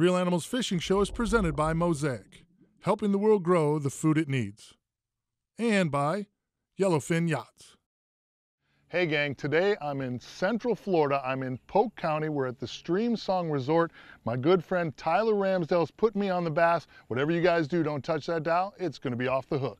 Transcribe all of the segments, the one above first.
Real Animals Fishing Show is presented by Mosaic, helping the world grow the food it needs. And by Yellowfin Yachts. Hey gang, today I'm in Central Florida. I'm in Polk County. We're at the Streamsong Resort. My good friend Tyler Ramsdale's put me on the bass. Whatever you guys do, don't touch that dial. It's gonna be off the hook.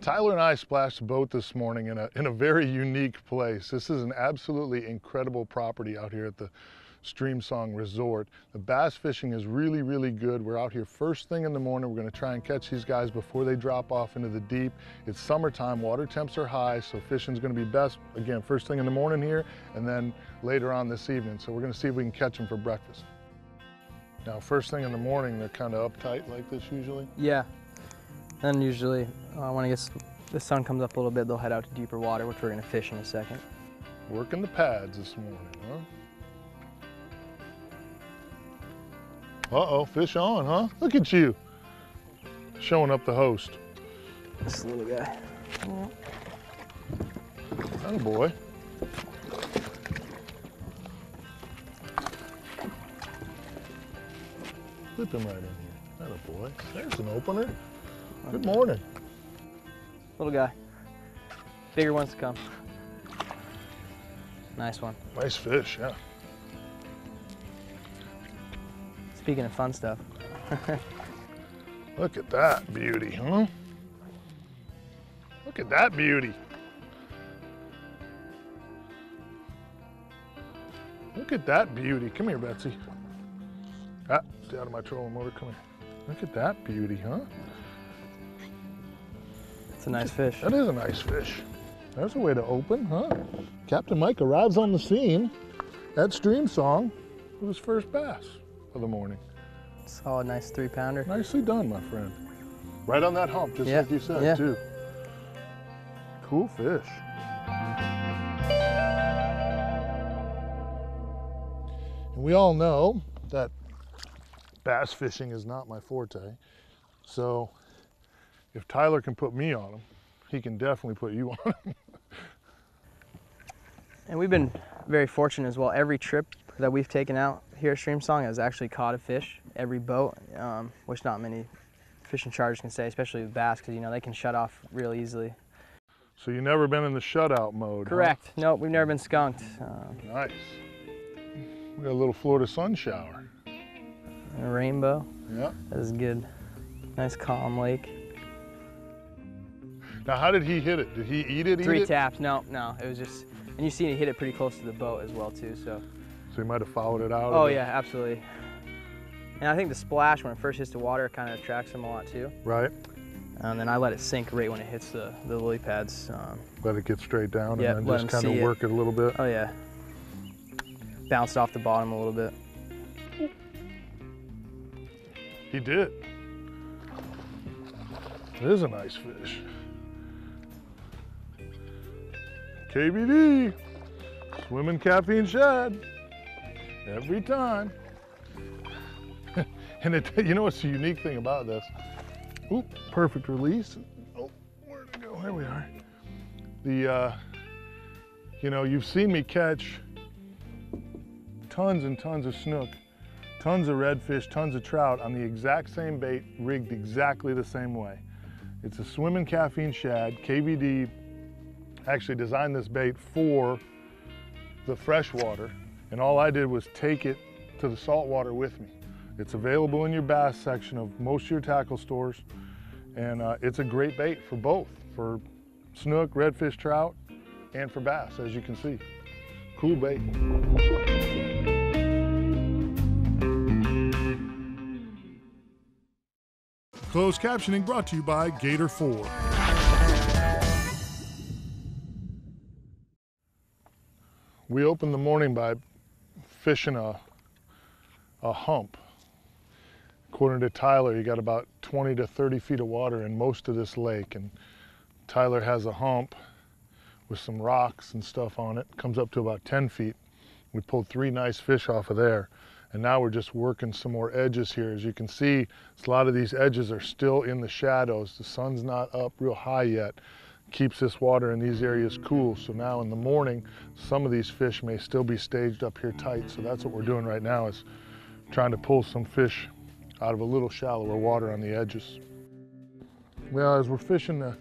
Tyler and I splashed a boat this morning in a very unique place. This is an absolutely incredible property out here at the Streamsong Resort. The bass fishing is really, really good. We're out here first thing in the morning. We're gonna try and catch these guys before they drop off into the deep. It's summertime, water temps are high, so fishing's gonna be best, again, first thing in the morning here, and then later on this evening. So we're gonna see if we can catch them for breakfast. Now, first thing in the morning, they're kind of uptight like this usually? Yeah. And usually, when the sun comes up a little bit, they'll head out to deeper water, which we're gonna fish in a second. Working the pads this morning, huh? Uh-oh, fish on, huh? Look at you. Showing up the host. This little guy. Atta boy. Flip him right in here. Atta boy. There's an opener. Good morning. Little guy. Bigger ones to come. Nice one. Nice fish, yeah. Speaking of fun stuff. Look at that beauty, huh? Look at that beauty. Look at that beauty. Come here, Betsy. Ah, stay out of my trolling motor. Come here. Look at that beauty, huh? It's a nice fish. That is a nice fish. There's a way to open, huh? Captain Mike arrives on the scene at Streamsong with his first bass of the morning. Solid, nice 3-pounder. Nicely done, my friend. Right on that hump, just like you said, too. Cool fish. And we all know that bass fishing is not my forte, so if Tyler can put me on him, he can definitely put you on him. And we've been very fortunate as well. Every trip that we've taken out here at Streamsong has actually caught a fish. Every boat, which not many fishing charters can say, especially with bass, because they can shut off real easily. So you've never been in the shutout mode? Correct. Huh? No, we've never been skunked. Nice. We got a little Florida sun shower. A rainbow. Yeah. That is good. Nice calm lake. Now, how did he hit it? Did he eat it? 3 taps. No, it was just, and you see he hit it pretty close to the boat as well too. So he might have fouled it out. Oh yeah, absolutely. And I think the splash when it first hits the water kind of attracts him a lot too. Right. And then I let it sink right when it hits the lily pads. Let it get straight down, yeah, and then just kind of work it a little bit. Oh yeah. Bounced off the bottom a little bit. He did. It is a nice fish. KBD, swimming caffeine shad, every time. And you know what's the unique thing about this? Oop, perfect release. Oh, where'd it go? There we are. You've seen me catch tons and tons of snook, tons of redfish, tons of trout on the exact same bait, rigged exactly the same way. It's a swimming caffeine shad. KVD actually designed this bait for the freshwater, and all I did was take it to the saltwater with me. It's available in your bass section of most of your tackle stores, and it's a great bait for both, for snook, redfish, trout, and for bass, as you can see. Cool bait. Closed captioning brought to you by Gator 4. We opened the morning by fishing a hump. According to Tyler, you got about 20 to 30 feet of water in most of this lake, and Tyler has a hump with some rocks and stuff on it. Comes up to about 10 feet. We pulled 3 nice fish off of there, and now we're just working some more edges here. As you can see, a lot of these edges are still in the shadows. The sun's not up real high yet. Keeps this water in these areas cool. So now in the morning, some of these fish may still be staged up here tight. So that's what we're doing right now, is trying to pull some fish out of a little shallower water on the edges. Well, as we're fishing the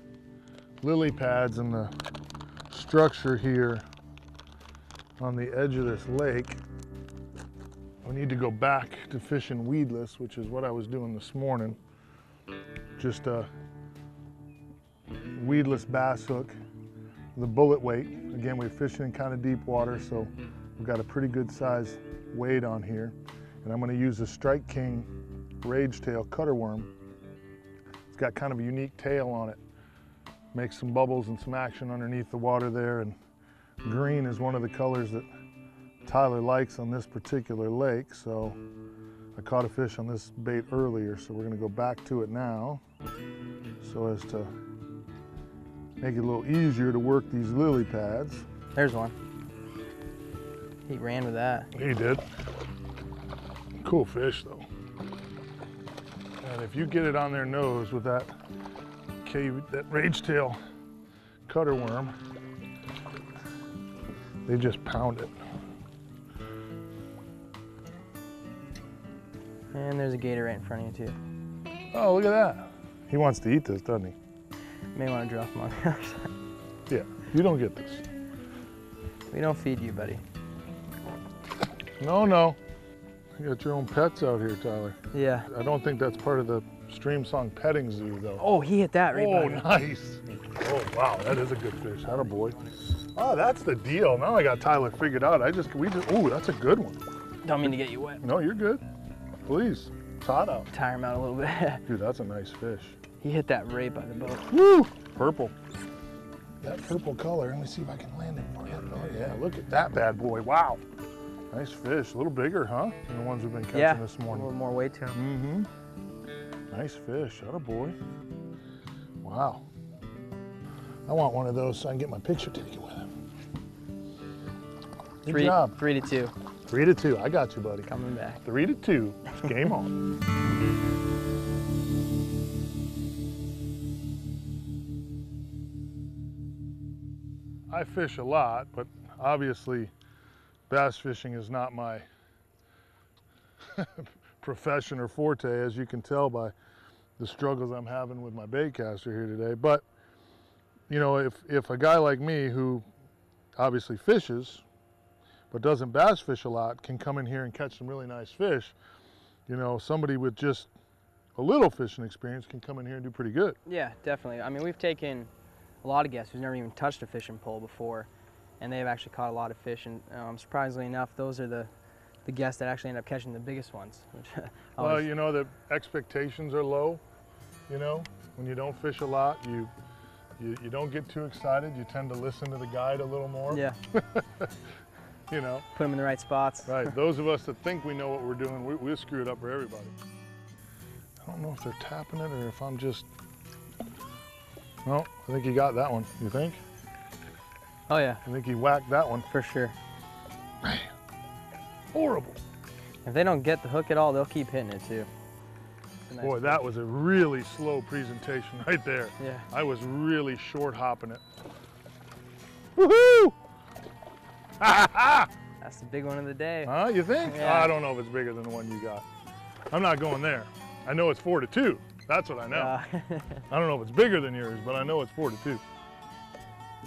lily pads and the structure here on the edge of this lake, we need to go back to fishing weedless, which is what I was doing this morning. Just a weedless bass hook, the bullet weight. Again, we're fishing in kind of deep water, so we've got a pretty good size weight on here. And I'm going to use a Strike King Rage Tail cutter worm. It's got kind of a unique tail on it. Makes some bubbles and some action underneath the water there, and green is one of the colors that Tyler likes on this particular lake, so I caught a fish on this bait earlier, so we're going to go back to it now so as to make it a little easier to work these lily pads. There's one. He ran with that. He did. Cool fish though. And if you get it on their nose with that Rage Tail cutter worm, they just pound it. And there's a gator right in front of you too. Oh, look at that. He wants to eat this, doesn't he? May want to drop him on the other side. Yeah, you don't get this. We don't feed you, buddy. No, no. You got your own pets out here, Tyler. Yeah. I don't think that's part of the Streamsong petting zoo, though. Oh, he hit that right by me. Nice. Oh, wow, that is a good fish. Atta boy. Oh, that's the deal. Now I got Tyler figured out. Oh, that's a good one. Don't mean to get you wet. No, you're good. Please, it's hot out. Tire him out a little bit. Dude, that's a nice fish. He hit that right by the boat. Woo! Purple. That purple color. Let me see if I can land it for you. Oh, yeah, look at that bad boy. Wow. Nice fish. A little bigger, huh? Than the ones we've been catching this morning. A little more weight to him. Mm-hmm. Nice fish. Atta boy. Wow. I want one of those so I can get my picture taken with him. Good job. 3-2. 3-2. I got you, buddy. Coming back. 3-2. It's game on. I fish a lot, but obviously bass fishing is not my profession or forte, as you can tell by the struggles I'm having with my baitcaster here today. But, you know, if a guy like me who obviously fishes, but doesn't bass fish a lot, can come in here and catch some really nice fish, you know, somebody with just a little fishing experience can come in here and do pretty good. Yeah, definitely. I mean, we've taken a lot of guests who've never even touched a fishing pole before, and they've actually caught a lot of fish. And surprisingly enough, those are the guests that actually end up catching the biggest ones. Which well, you know, the expectations are low. You know, when you don't fish a lot, you don't get too excited. You tend to listen to the guide a little more. Yeah. You know. Put them in the right spots. Right. Those of us that think we know what we're doing, we'll screw it up for everybody. I don't know if they're tapping it or if I'm just. No, I think he got that one. You think? Oh yeah. I think he whacked that one. For sure. Man, horrible. If they don't get the hook at all, they'll keep hitting it too. Nice Boy, fish. that was a really slow presentation right there. Yeah. I was really short hopping it. Woohoo! That's the big one of the day. Huh, you think? Yeah. I don't know if it's bigger than the one you got. I'm not going there. I know it's 4-2. That's what I know. I don't know if it's bigger than yours, but I know it's 4-2.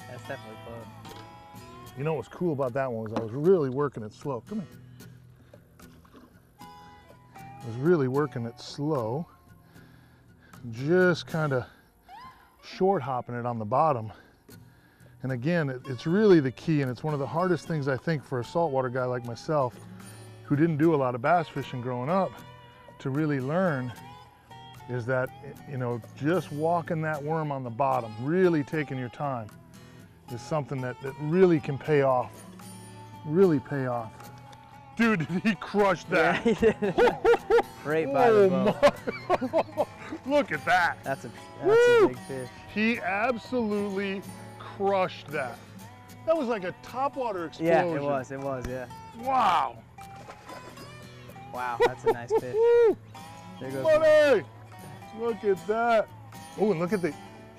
That's definitely close. You know what's cool about that one was I was really working it slow. Come here. I was really working it slow. Just kind of short hopping it on the bottom. And again, it's really the key, and it's one of the hardest things I think for a saltwater guy like myself, who didn't do a lot of bass fishing growing up, to really learn, is that, you know, just walking that worm on the bottom, really taking your time, is something that really can pay off. Really pay off. Dude, did he crush that? Yeah, he did. Right by the boat. Look at that. That's a big fish. He absolutely crushed that. That was like a topwater explosion. Yeah, it was, yeah. Wow. Wow, that's a nice fish. There goes Buddy, look at that. Oh, and look at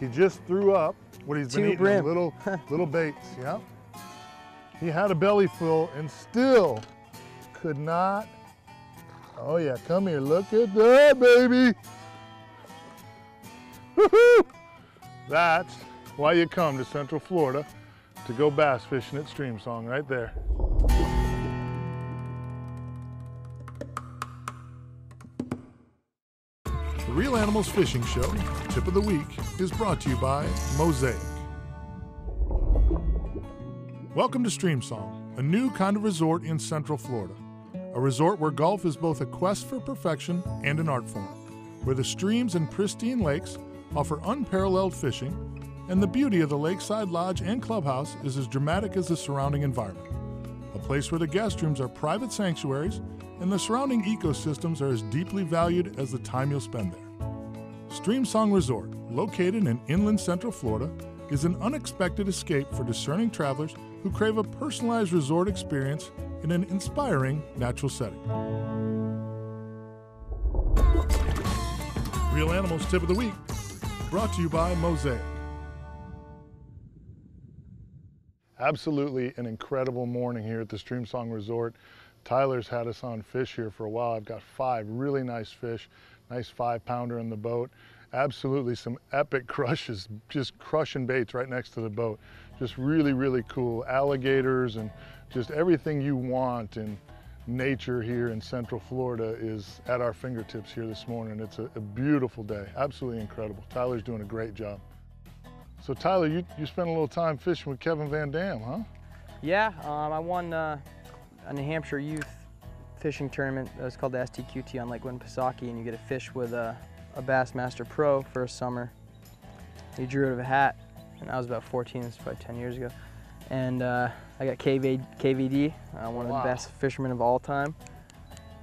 he just threw up what he's been eating, little baits, yeah. He had a belly full and still could not. Oh yeah, come here, look at that, baby. Woohoo! That's why you come to Central Florida to go bass fishing at Streamsong, right there. The Real Animals Fishing Show, Tip of the Week, is brought to you by Mosaic. Welcome to Streamsong, a new kind of resort in Central Florida. A resort where golf is both a quest for perfection and an art form, where the streams and pristine lakes offer unparalleled fishing, and the beauty of the lakeside lodge and clubhouse is as dramatic as the surrounding environment. A place where the guest rooms are private sanctuaries and the surrounding ecosystems are as deeply valued as the time you'll spend there. Streamsong Resort, located in inland Central Florida, is an unexpected escape for discerning travelers who crave a personalized resort experience in an inspiring natural setting. Real Animals Tip of the Week, brought to you by Mosaic. Absolutely an incredible morning here at the Streamsong Resort. Tyler's had us on fish here for a while. I've got 5 really nice fish, nice 5-pounder in the boat. Absolutely some epic crushes, just crushing baits right next to the boat. Just really, really cool. Alligators and just everything you want in nature here in Central Florida is at our fingertips here this morning. It's a beautiful day, absolutely incredible. Tyler's doing a great job. So Tyler, you spent a little time fishing with Kevin Van Dam, huh? Yeah, I won a New Hampshire youth fishing tournament. It was called the STQT on Lake Winnipesaukee, and you get to fish with a Bassmaster Pro for a summer. He drew out of a hat, and I was about 14, this was probably 10 years ago. And I got KVD, one of the best fishermen of all time.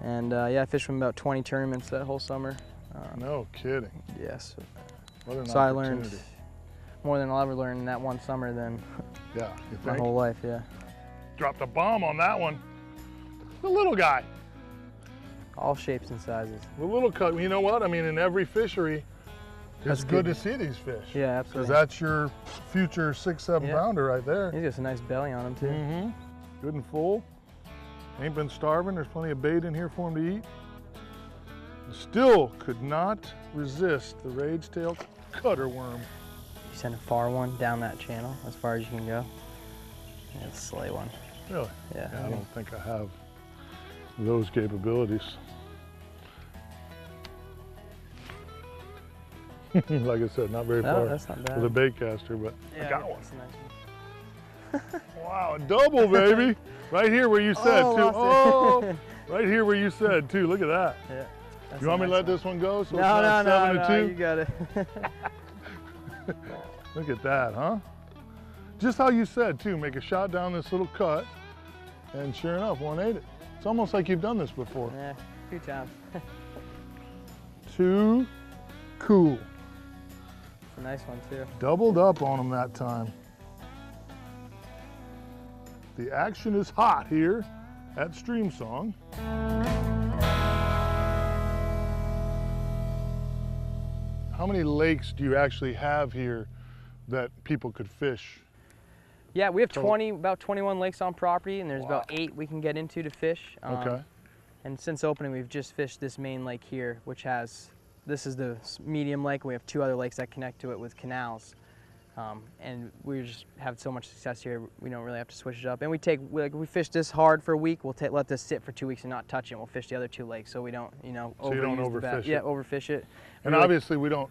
And yeah, I fished from about 20 tournaments that whole summer. No kidding. Yes. What an so I opportunity. learned more than I'll ever learn in that one summer than yeah, you my think? whole life, yeah. Dropped a bomb on that one. The little guy. All shapes and sizes. The little cut, you know what? I mean, in every fishery, it's good to see these fish. Yeah, absolutely. Because that's your future 6-7 pounder right there. He's got some nice belly on him too. Mm-hmm. Good and full. Ain't been starving. There's plenty of bait in here for him to eat. Still could not resist the rage tail cutter worm. You send a far one down that channel as far as you can go. Yeah, it's a slay one. Really? Yeah. I don't think I have those capabilities. Like I said, not very far that's not bad. with a bait caster, but yeah, I got one. That's a nice one. Wow, a double, baby. Right here where you said too. Lost Oh, it. right here where you said too. Look at that. Yeah. You want me to let this one go? So No, it's not 7 to 2? you got it. Look at that, huh? Just how you said too, make a shot down this little cut, and sure enough, one ate it. It's almost like you've done this before. Yeah, a few times. Too cool. It's a nice one too. Doubled up on them that time. The action is hot here at Streamsong. How many lakes do you actually have here that people could fish? Yeah, we have about 21 lakes on property, and there's about 8 we can get into to fish. Okay. And since opening, we've just fished this main lake here, which has, this is the medium lake, and we have 2 other lakes that connect to it with canals. And we just have so much success here, we don't really have to switch it up. And we fish this hard for a week, we'll let this sit for 2 weeks and not touch it, and we'll fish the other 2 lakes so we don't, So you don't overfish it. Yeah, overfish it. And obviously we don't,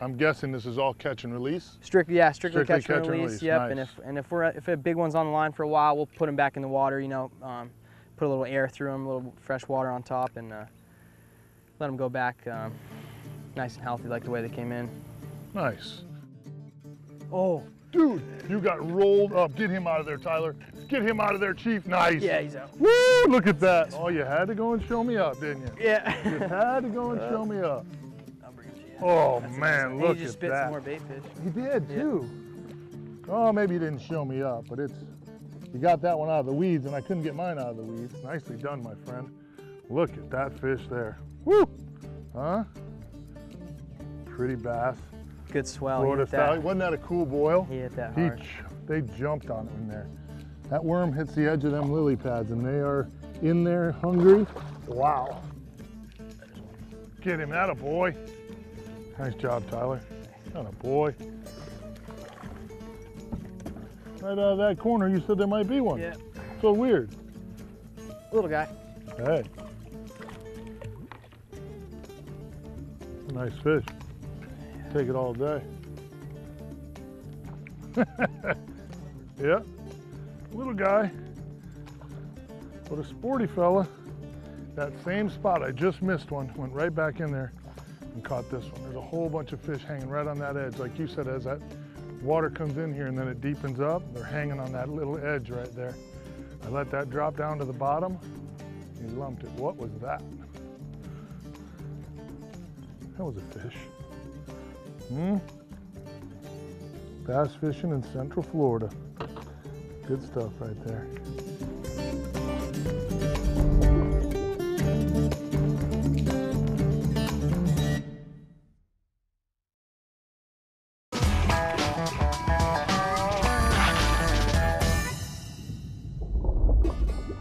I'm guessing this is all catch and release? Strictly catch and release. Yep. Nice. And if a big one's on the line for a while, we'll put them back in the water. You know, put a little air through them, a little fresh water on top, and let them go back nice and healthy, like the way they came in. Nice. Oh, dude, you got rolled up. Get him out of there, Tyler. Get him out of there, Chief. Nice. Yeah, he's out. Woo! Look at that. Oh, you had to go and show me up, didn't you? Yeah. You had to go and show me up. I'll bring him to you. Oh, That's man, awesome. look He just at spit that. some more bait fish. He did, Yeah. too. Oh, maybe he didn't show me up, but you got that one out of the weeds, and I couldn't get mine out of the weeds. Nicely done, my friend. Look at that fish there. Woo! Huh? Pretty bass. Good swell. Florida style. Wasn't that a cool boil? He hit that hard. They jumped on it in there. That worm hits the edge of them lily pads, and they are in there hungry. Wow. Get him, atta boy. Nice job, Tyler. Atta boy. Right out of that corner, you said there might be one. Yeah. So weird. Little guy. Hey. Nice fish. Take it all day. Yeah. Little guy. But a sporty fella. That same spot, I just missed one, went right back in there and caught this one. There's a whole bunch of fish hanging right on that edge. Like you said, as that water comes in here and then it deepens up, they're hanging on that little edge right there. I let that drop down to the bottom. He lumped it. What was that? That was a fish. Bass fishing in Central Florida. Good stuff right there.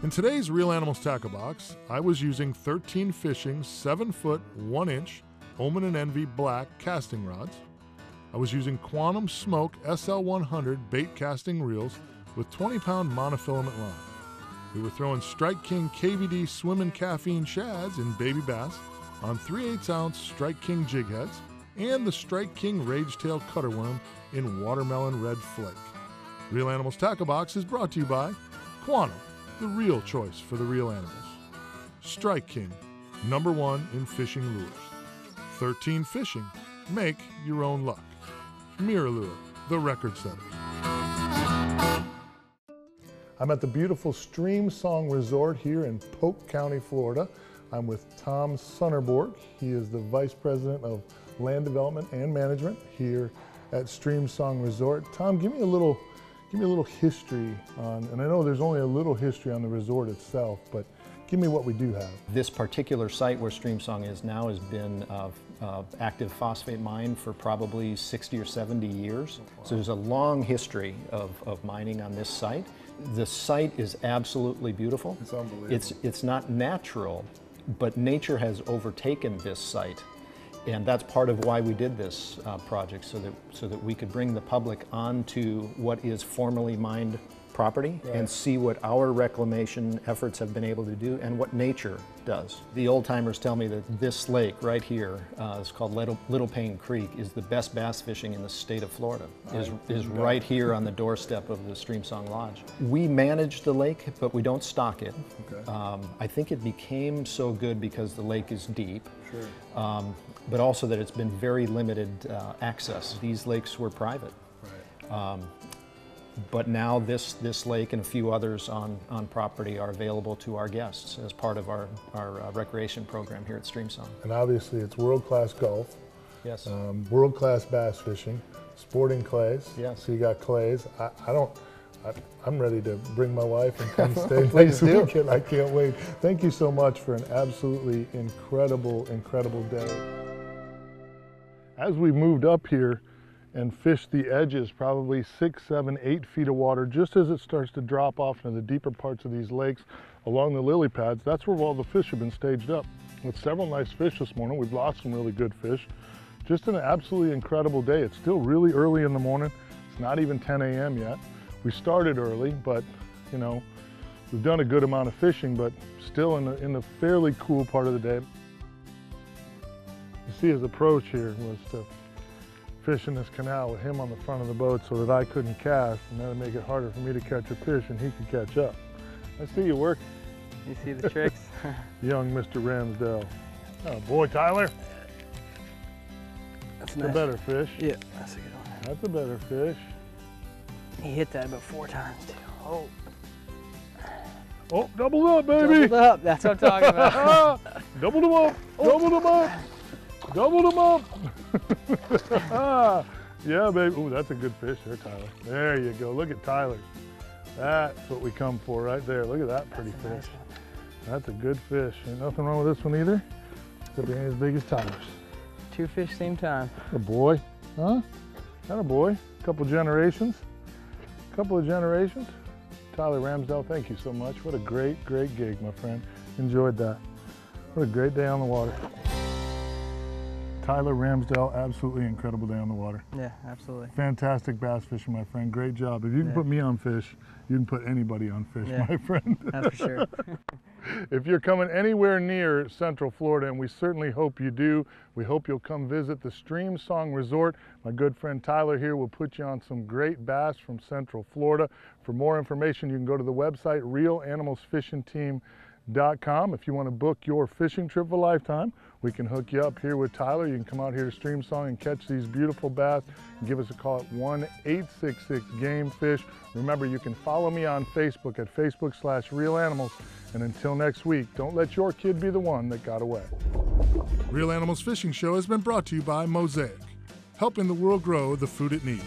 In today's Real Animals Tackle Box, I was using 13 Fishing 7-foot 1-inch Omen and Envy black casting rods. I was using Quantum Smoke SL100 bait casting reels with 20-pound monofilament line. We were throwing Strike King KVD Swimmin' Caffeine shads in baby bass on 3/8-ounce Strike King jig heads and the Strike King Rage Tail Cutter Worm in watermelon red flake. Real Animals Tackle Box is brought to you by Quantum, the real choice for the real animals. Strike King, #1 in fishing lures. 13 Fishing, make your own luck. Mirror Lure, the record setter. I'm at the beautiful Streamsong Resort here in Polk County, Florida. I'm with Tom Sonnerborg. He is the Vice President of Land Development and Management here at Streamsong Resort. Tom, give me a little history on, and I know there's only a little history on the resort itself, but give me what we do have. This particular site where Streamsong is now has been active phosphate mine for probably 60 or 70 years. Wow. So there's a long history of mining on this site. The site is absolutely beautiful. It's unbelievable. It's not natural, but nature has overtaken this site. And that's part of why we did this project, so that we could bring the public onto what is formerly mined property, right, and see what our reclamation efforts have been able to do and what nature does. The old timers tell me that this lake right here, is called Little Payne Creek, is the best bass fishing in the state of Florida, is right here on the doorstep of the Streamsong Lodge. We manage the lake, but we don't stock it. Okay. I think it became so good because the lake is deep. Sure. But also that it's been very limited access. These lakes were private. Right. But now this lake and a few others on property are available to our guests as part of our recreation program here at Streamsong. And obviously it's world-class golf. Yes. World-class bass fishing, sporting clays. Yes. So you got clays. I'm ready to bring my wife and come stay next weekend. I can't wait. Thank you so much for an absolutely incredible, incredible day. As we moved up here and fished the edges, probably 6, 7, 8 feet of water, just as it starts to drop off into the deeper parts of these lakes along the lily pads, that's where all the fish have been staged up. With several nice fish this morning, we've lost some really good fish. Just an absolutely incredible day. It's still really early in the morning. It's not even 10 a.m. yet. We started early, but you know, we've done a good amount of fishing, but still in the fairly cool part of the day. You see his approach here was to fishing this canal with him on the front of the boat so that I couldn't cast, and that would make it harder for me to catch a fish and he could catch up. I see you work. You see the tricks? Young Mr. Ramsdell. Oh boy, Tyler. That's A nice. better fish. Yeah, that's a good one. That's a better fish. He hit that about 4 times too. Oh, Oh, doubled up, baby. doubled up. That's what I'm talking about. Doubled them up. Doubled them up. Doubled them up. Yeah, baby. Ooh, that's a good fish there, Tyler. There you go. Look at Tyler. That's what we come for right there. Look at that pretty That's a nice fish. one. That's a good fish. Ain't nothing wrong with this one either. Except it ain't as big as Tyler's. 2 fish same time. A boy, huh? Not a boy. Couple generations. Couple of generations. Tyler Ramsdell, thank you so much. What a great, great gig, my friend. Enjoyed that. What a great day on the water. Tyler Ramsdell, absolutely incredible day on the water. Yeah, absolutely. Fantastic bass fishing, my friend. Great job. If you can Yeah. put me on fish, you can put anybody on fish, Yeah. my friend. That's for sure. If you're coming anywhere near Central Florida, and we certainly hope you do, we hope you'll come visit the Streamsong Resort. My good friend Tyler here will put you on some great bass from Central Florida. For more information, you can go to the website realanimalsfishingteam.com. If you want to book your fishing trip of a lifetime, we can hook you up here with Tyler. You can come out here to Streamsong and catch these beautiful bass. Give us a call at 1-866-GAME-FISH. Remember, you can follow me on Facebook at Facebook/RealAnimals. And until next week, don't let your kid be the one that got away. Real Animals Fishing Show has been brought to you by Mosaic, helping the world grow the food it needs.